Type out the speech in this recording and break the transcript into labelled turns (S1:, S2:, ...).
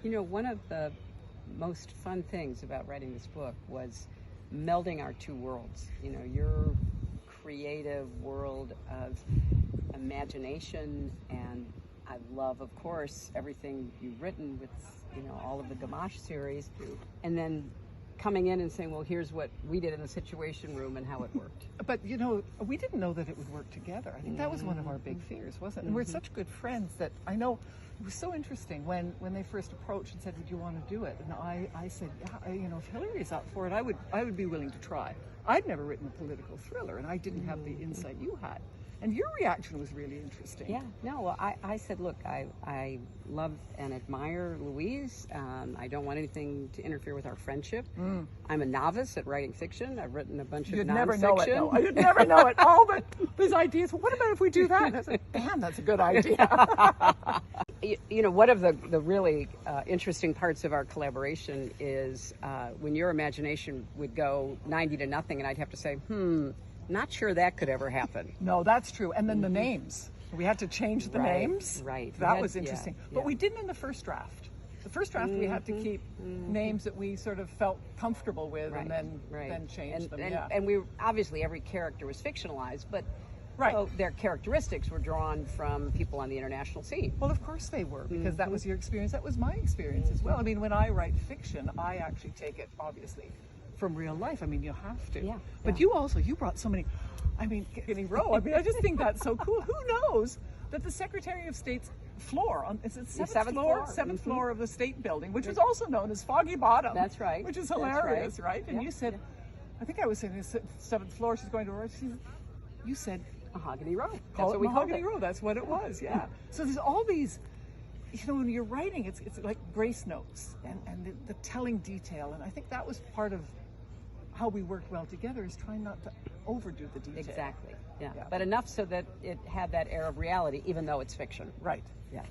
S1: You know, one of the most fun things about writing this book was melding our two worlds. You know, your creative world of imagination, and I love, of course, everything you've written with, you know, all of the Gamache series, and then coming in and saying, well, here's what we did in the Situation Room and how it worked.
S2: But, you know, we didn't know that it would work together. I think that was one of our big fears, wasn't it? And we're such good friends that I know it was so interesting when they first approached and said, would you want to do it? And I said, yeah, you know, if Hillary's up for it, I would be willing to try. I'd never written a political thriller, and I didn't have the insight you had. And your reaction was really interesting.
S1: Yeah, no, well, I said, look, I love and admire Louise. I don't want anything to interfere with our friendship. I'm a novice at writing fiction. I've written a bunch of nonfiction.
S2: Never know it, though. You'd never know it. All these ideas. Well, what about if we do that? And I was like, damn, that's a good idea.
S1: You know, one of the really interesting parts of our collaboration is when your imagination would go 90 to nothing, and I'd have to say, not sure that could ever happen.
S2: No, that's true. And then the names. We had to change the names.
S1: Right.
S2: That was interesting. But we didn't in the first draft. The first draft we had to keep names that we sort of felt comfortable with, and then change them.
S1: And we obviously every character was fictionalized, but so their characteristics were drawn from people on the international scene.
S2: Well, of course they were, because that was your experience. That was my experience as well. I mean, when I write fiction, I actually take it, obviously, from real life. I mean, you have to.
S1: Yeah.
S2: But you brought so many, I mean, Guinea Row. I mean, I just think that's so cool. Who knows that the Secretary of State's floor, is it seventh floor? Seventh floor of the State Building, which was also known as Foggy Bottom.
S1: That's right.
S2: Which is hilarious, right? And you said, I think I was saying the seventh floor, she's going to work. You said,
S1: Mahogany Row.
S2: That's what we called it. Mahogany Row, that's what it was, yeah. So there's all these, you know, when you're writing, it's like grace notes and the telling detail. And I think that was part of how we worked well together, is trying not to overdo the detail.
S1: Exactly, yeah. But enough so that it had that air of reality, even though it's fiction.
S2: Right.
S1: Yeah.